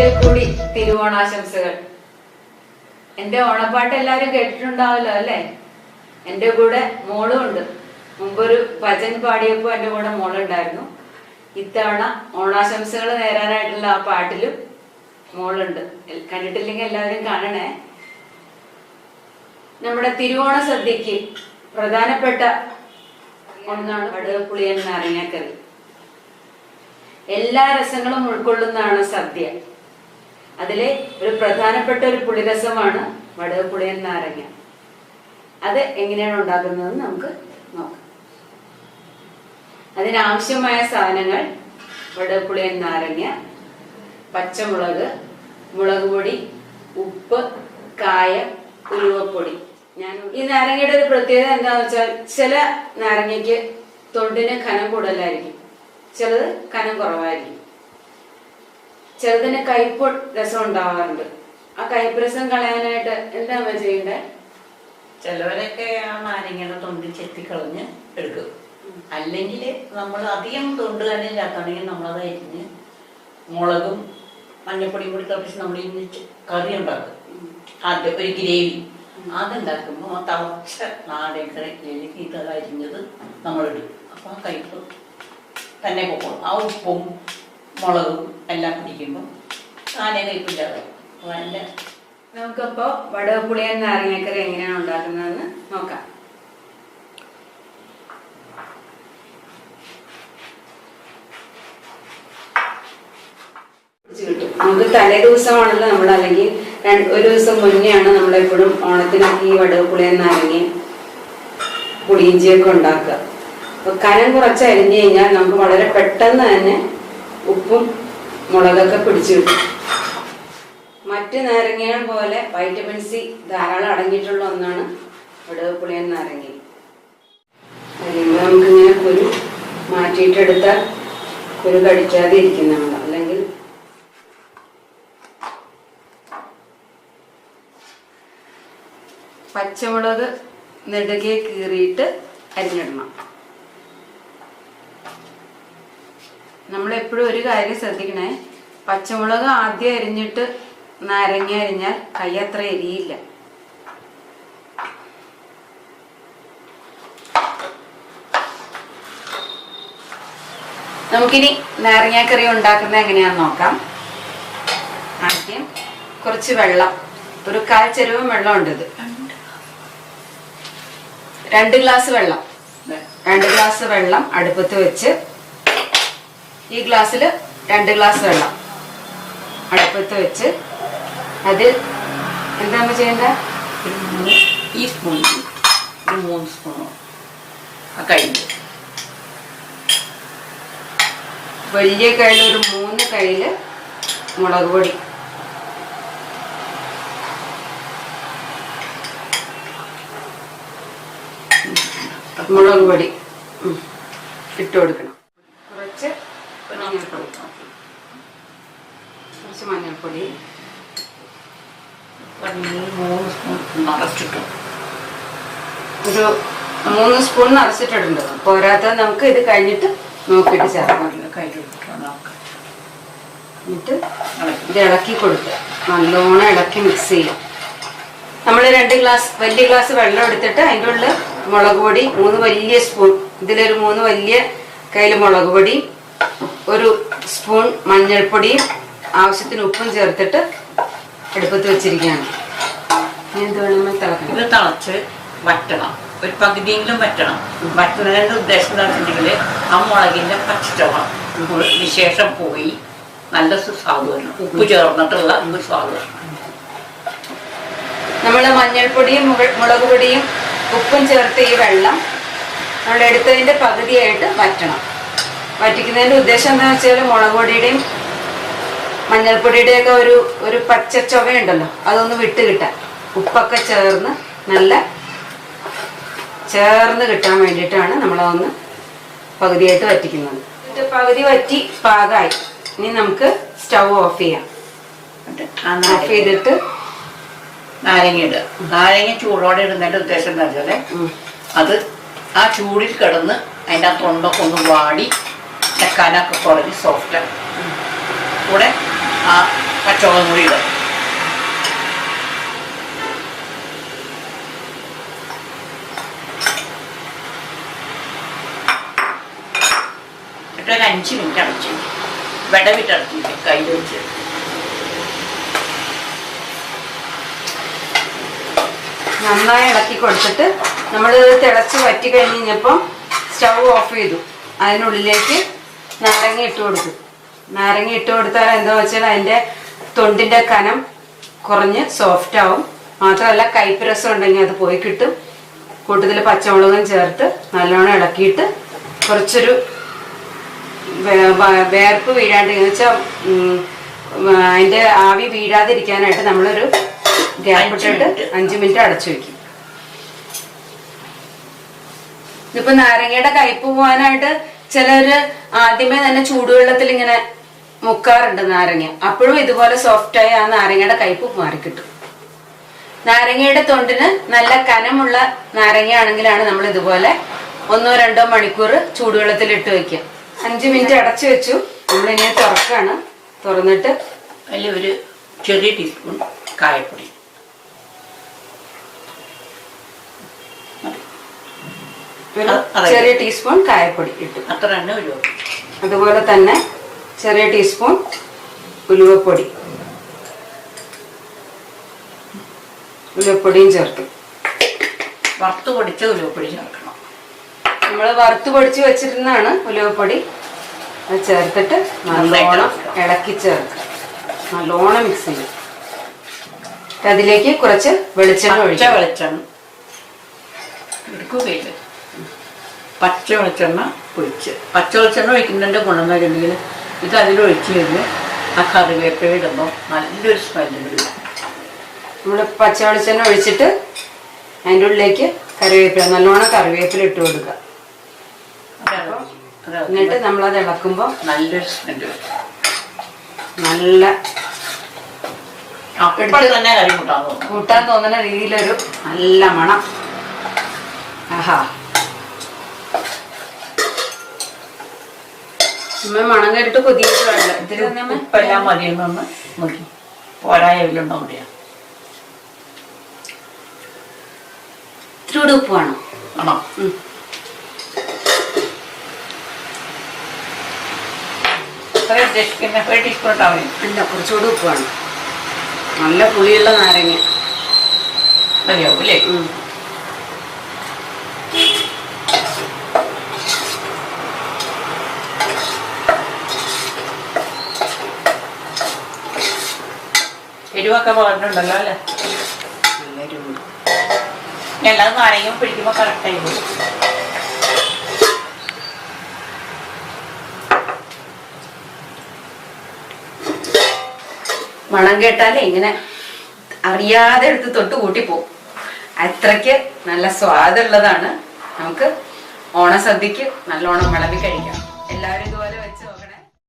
ഒരിക്കൽ കൂടി തിരുവോണാശംസകൾ. എന്റെ ഓണപ്പാട്ട് എല്ലാരും കേട്ടിട്ടുണ്ടാവല്ലോ അല്ലെ? എന്റെ കൂടെ മോളും ഉണ്ട്. മുമ്പൊരു ഭജൻ പാടിയപ്പോ എന്റെ കൂടെ മോളുണ്ടായിരുന്നു. ഇത്തവണ ഓണാശംസകൾ നേരാനായിട്ടുള്ള ആ പാട്ടിലും മോളുണ്ട്. കണ്ടിട്ടില്ലെങ്കിൽ എല്ലാവരും കാണണേ. നമ്മുടെ തിരുവോണ സദ്യക്ക് പ്രധാനപ്പെട്ട ഒന്നാണ് വടുകപ്പുളിയൻ നാരങ്ങാക്കറി. എല്ലാ രസങ്ങളും ഉൾക്കൊള്ളുന്നതാണ് സദ്യ. അതിലെ ഒരു പ്രധാനപ്പെട്ട ഒരു പുളിരസമാണ് വടുകപ്പുളിയൻ നാരങ്ങ. അത് എങ്ങനെയാണ് ഉണ്ടാക്കുന്നതെന്ന് നമുക്ക് നോക്കാം. അതിനാവശ്യമായ സാധനങ്ങൾ: വടുകപ്പുളിയൻ നാരങ്ങ, പച്ചമുളക്, മുളക് പൊടി, ഉപ്പ്, കായം, ഉലുവപ്പൊടി. ഈ നാരങ്ങയുടെ ഒരു പ്രത്യേകത എന്താണെന്ന് വെച്ചാൽ, ചില നാരങ്ങയ്ക്ക് തൊണ്ടിന് കനം കൂടുതലായിരിക്കും, ചിലത് കനം കുറവായിരിക്കും. ചിലതിന് കയ്പ് രസം ഉണ്ടാവാറുണ്ട്. ആ കയ്പ് രസം കളയാനായിട്ട് എന്താ ചെയ്യണ്ടേ? ചിലവരൊക്കെ ആ നാരങ്ങയുടെ തൊണ്ട് ചെത്തിക്കളഞ്ഞ് എടുക്കും. അല്ലെങ്കിൽ നമ്മൾ അധികം തൊണ്ട് തന്നെ ഇല്ലാത്തണെങ്കിൽ നമ്മളത് അരിഞ്ഞ് മുളകും മഞ്ഞപ്പൊടിയും കൂടി തിളപ്പിച്ച് നമ്മൾ ഇന്ന് കറി ഉണ്ടാക്കും. അത് ഒരു ഗ്രേവി അതുണ്ടാക്കുമ്പോൾ ആ തിളച്ച നാരങ്ങയിലേക്ക് ഇത് അരിഞ്ഞത് നമ്മളിടും. അപ്പോൾ ആ കയ്പ് തന്നെ പോകും. ആ ഉപ്പും മുളകും എല്ലാം പിടിക്കുമ്പോൾ താനെ കയ്പില്ലാതെ. അപ്പോൾ അതിൻ്റെ നമുക്കപ്പോ വടുകപ്പുളിയൻ നാരങ്ങക്കറി എങ്ങനെയാണ് ഉണ്ടാക്കുന്നതെന്ന് നോക്കാം. നമുക്ക് തലേ ദിവസമാണല്ലോ നമ്മൾ, അല്ലെങ്കിൽ ഒരു ദിവസം മുന്നെയാണ് നമ്മളെപ്പോഴും ഓണത്തിനൊക്കെ ഈ വടുകപ്പുളിയൻ നാരങ്ങയും പുളിയിഞ്ചിയൊക്കെ ഉണ്ടാക്കുക. അപ്പൊ കനം കുറച്ച് അരിഞ്ഞു കഴിഞ്ഞാൽ നമുക്ക് വളരെ പെട്ടെന്ന് തന്നെ ഉപ്പും മുളകൊക്കെ പിടിച്ചു കിട്ടും. മറ്റ് നാരങ്ങകൾ പോലെ വൈറ്റമിൻ സി ധാരാളം അടങ്ങിയിട്ടുള്ള ഒന്നാണ് വടുകപ്പുളിയൻ നാരങ്ങ. നമുക്കിങ്ങനെ കുരു മാറ്റിയിട്ടെടുത്താൽ കുരു കടിക്കാതെ ഇരിക്കുന്നതാണ്. അല്ലെങ്കിൽ പച്ചമുളക് നെടുകെ കീറിയിട്ട് അരിഞ്ഞിടണം. നമ്മളെപ്പോഴും ഒരു കാര്യം ശ്രദ്ധിക്കണേ, പച്ചമുളക് ആദ്യം അരിഞ്ഞിട്ട് നാരങ്ങ അരിഞ്ഞാൽ കൈ അത്ര എരിയില്ല. നമുക്കിനി നാരങ്ങാക്കറി ഉണ്ടാക്കുന്നത് എങ്ങനെയാന്ന് നോക്കാം. ആദ്യം കുറച്ച് വെള്ളം, ഒരു 1/4 ചെരുവം വെള്ളം ഉണ്ട്. ഇത് 2 ഗ്ലാസ് വെള്ളം. 2 ഗ്ലാസ് വെള്ളം അടുപ്പത്ത് വെച്ച്, ഈ ഗ്ലാസ്സിൽ 2 ഗ്ലാസ് വെള്ളം അടുപ്പത്ത് വെച്ച് അതിൽ എന്താ ചെയ്യേണ്ട? ഈ സ്പൂൺ, ഒരു 3 സ്പൂണോ കഴിഞ്ഞു. വലിയ കയ്യിൽ ഒരു 3 കയ്യിൽ മുളക് പൊടി, മുളക് പൊടി ഇട്ട് കൊടുക്കണം. കുറച്ച് മഞ്ഞൾപ്പൊടി, കുറച്ച് മഞ്ഞൾപ്പൊടി, 3 സ്പൂൺ നിറച്ചിട്ടു. ഒരു 3 സ്പൂൺ നിറച്ചിട്ടുണ്ട്. പോരാത്ത നമുക്ക് ഇത് കഴിഞ്ഞിട്ട് നോക്കിയിട്ട് ചേർക്കാം. എന്നിട്ട് ഇത് ഇളക്കി കൊടുക്കുക. നല്ലോണം ഇളക്കി മിക്സ് ചെയ്യാം. നമ്മൾ 2 ഗ്ലാസ് വലിയ ഗ്ലാസ് വെള്ളം എടുത്തിട്ട് അതിൻ്റെ ഉള്ളിൽ മുളക് പൊടി 3 വലിയ സ്പൂൺ, ഇതിലൊരു 3 വലിയ കയ്യിൽ മുളക് പൊടി, 1 സ്പൂൺ മഞ്ഞൾപ്പൊടിയും ആവശ്യത്തിന് ഉപ്പും ചേർത്തിട്ട് അടുപ്പത്ത് വെച്ചിരിക്കുകയാണ്. എന്ത് വേണമെങ്കിൽ തിളക്കണം. ഇത് തിളച്ച് വറ്റണം, ഒരു പകുതിയെങ്കിലും വറ്റണം. വറ്റുന്നതിൻ്റെ ഉദ്ദേശം എന്താ വെച്ചിട്ടുണ്ടെങ്കിൽ ആ മുളകിൻ്റെ പച്ചച്ചവ വിശേഷം പോയി നല്ല സ്വാദ് വരണം. ഉപ്പ് ചേർന്നിട്ടുള്ള ഒരു സ്വാദ് വരണം. നമ്മൾ മഞ്ഞൾപ്പൊടിയും മുളക് പൊടിയും ഉപ്പും ചേർത്ത് ഈ വെള്ളം നമ്മൾ എടുത്തതിൻ്റെ പകുതിയായിട്ട് വറ്റണം. വറ്റിക്കുന്നതിൻ്റെ ഉദ്ദേശം എന്താണെന്ന് വെച്ചാൽ മുളക് പൊടിയുടെയും മഞ്ഞൾപ്പൊടിയുടെയൊക്കെ ഒരു പച്ച ചുവയുണ്ടല്ലോ, അതൊന്ന് വിട്ട് കിട്ടാൻ, ഉപ്പൊക്കെ ചേർന്ന് നല്ല ചേർന്ന് കിട്ടാൻ വേണ്ടിയിട്ടാണ് നമ്മളതൊന്ന് പകുതിയായിട്ട് വറ്റിക്കുന്നത്. എന്നിട്ട് പകുതി വറ്റി പാകമായി. ഇനി നമുക്ക് സ്റ്റൗ ഓഫ് ചെയ്യാം. ഓഫ് ചെയ്തിട്ട് നാരങ്ങ ഇടുക. നാരങ്ങ ചൂടോടെ ഇടുന്നതിൻ്റെ ഉദ്ദേശം എന്താ വെച്ചാൽ അത് ആ ചൂടിൽ കിടന്ന് അതിൻ്റെ ആ തൊണ്ടൊക്കെ ഒന്ന് വാടി കനൊക്കെ കുറഞ്ഞ് സോഫ്റ്റ് കൂടെ ആ പച്ചമുളകും കൂടി ഇടും. എന്നിട്ട് ഒരു 5 മിനിറ്റ് അടച്ചു വിടവിട്ട് അടച്ചു കയ്യിൽ വെച്ച്. നന്നായി ഇളക്കി കൊടുത്തിട്ട് നമ്മൾ തിളച്ച് വറ്റി കഴിഞ്ഞപ്പോൾ സ്റ്റൗ ഓഫ് ചെയ്തു. അതിനുള്ളിലേക്ക് നാരങ്ങ ഇട്ട് കൊടുത്തു. നാരങ്ങ ഇട്ട് കൊടുത്താൽ എന്താ വെച്ചാൽ അതിൻ്റെ തൊണ്ടിൻ്റെ കനം കുറഞ്ഞ് സോഫ്റ്റ് ആവും. മാത്രമല്ല കയ്പ്പ് രസം ഉണ്ടെങ്കിൽ അത് പോയി കിട്ടും. കൂട്ടത്തിൽ പച്ചമുളകും ചേർത്ത് നല്ലോണം ഇളക്കിയിട്ട് കുറച്ചൊരു വേർപ്പ് വീഴാണ്ട് എന്ന് വെച്ചാൽ അതിൻ്റെ ആവി വീഴാതിരിക്കാനായിട്ട് നമ്മളൊരു ഗ്യാപ്പ് ഇട്ടിട്ട് 5 മിനിറ്റ് അടച്ചു വെക്കും. ഇതിപ്പോ നാരങ്ങയുടെ കയ്പ്പ് പോകാനായിട്ട് ചിലര് ആദ്യമേ തന്നെ ചൂടുവെള്ളത്തിൽ ഇങ്ങനെ മുക്കാറുണ്ട് നാരങ്ങ. അപ്പോഴും ഇതുപോലെ സോഫ്റ്റായി ആ നാരങ്ങയുടെ കയ്പ്പ് മാറിക്കിട്ടും. നാരങ്ങയുടെ തൊണ്ടിന് നല്ല കനമുള്ള നാരങ്ങ ആണെങ്കിലാണ് നമ്മൾ ഇതുപോലെ 1-2 മണിക്കൂർ ചൂടുവെള്ളത്തിൽ ഇട്ട് വെക്കുക. 5 മിനിറ്റ് അടച്ചു വെച്ചു. നമ്മളിനി തുറക്കാണ്. തുറന്നിട്ട് അതിൽ ഒരു ചെറിയ ടീസ്പൂൺ കായപ്പൊടി, ചെറിയ ടീസ്പൂൺ കായപ്പൊടി ഇട്ടു. അത്ര തന്നെ ഉലുവപ്പൊടി. അതുപോലെ തന്നെ ചെറിയ ടീസ്പൂൺ ഉലുവപ്പൊടി, ഉലുവപ്പൊടിയും ചേർക്കും. വറുത്ത് പൊടിച്ച ഉലുവപ്പൊടി ചേർക്കണം. നമ്മൾ വറുത്ത് പൊടിച്ച് വെച്ചിരുന്നാണ് ഉലുവപ്പൊടി. അത് ചേർത്തിട്ട് നല്ലോണം ഇളക്കി ചേർക്കുക. നല്ലോണം മിക്സ് ചെയ്യും. അതിലേക്ക് കുറച്ച് വെളിച്ചെണ്ണ ഒഴിക്കുക. വെളിച്ചെണ്ണ എടുക്കുകയില്ല, പച്ച വെളിച്ചെണ്ണ ഒഴിച്ച്. പച്ച വെളിച്ചെണ്ണ ഒഴിക്കുന്നതിൻ്റെ ഗുണം എന്ന് വെച്ചിട്ടുണ്ടെങ്കിൽ ഇത് അതിലൊഴിച്ച് കഴിഞ്ഞ് ആ കറിവേപ്പില ഇടുമ്പോൾ നല്ലൊരു സ്മെല്ല് വരും. നമ്മൾ പച്ച വെളിച്ചെണ്ണ ഒഴിച്ചിട്ട് അതിൻ്റെ ഉള്ളിലേക്ക് കറിവേപ്പില, നല്ലോണം കറിവേപ്പില ഇട്ട് കൊടുക്കുക. എന്നിട്ട് നമ്മളത് ഇളക്കുമ്പോൾ നല്ലൊരു സ്മെല്ല് വരും. നല്ല തന്നെ കറി കൂട്ടാൻ തോന്നുന്ന രീതിയിലൊരു നല്ല മണം. ആഹാ, മണം കേട്ടിട്ട് കൊതിയിട്ട് വേണ്ട. ഇതിൽ ഉപ്പെല്ലാം മതിയെന്നൊന്ന് നോക്കി പോരായവിലുണ്ടോ കൂടിയാ. ഇത്തിരി ഉപ്പ് വേണം. ആണോ? ഉദ്ദേശിക്കുന്ന 1 ടീസ്പൂൺ ഇട്ടാൽ മതി. അല്ല, കുറച്ചുകൂടി ഉപ്പ് വേണം. നല്ല പുളിയുള്ള നാരങ്ങ മതിയാവും അല്ലേ? എരിവൊക്കെ പറഞ്ഞിട്ടുണ്ടല്ലോ അല്ലേ? നല്ല എരിവ്. എല്ലാതും നാരങ്ങ പിടിക്കുമ്പോൾ കറക്റ്റായി പോകും. മണം കേട്ടാലേ ഇങ്ങനെ അറിയാതെ എടുത്ത് തൊട്ട് കൂട്ടി പോകും. അത്രയ്ക്ക് നല്ല സ്വാദുള്ളതാണ്. നമുക്ക് ഓണസദ്യക്ക് നല്ലോണം വിളമ്പി കഴിക്കാം. എല്ലാവരും ഇതുപോലെ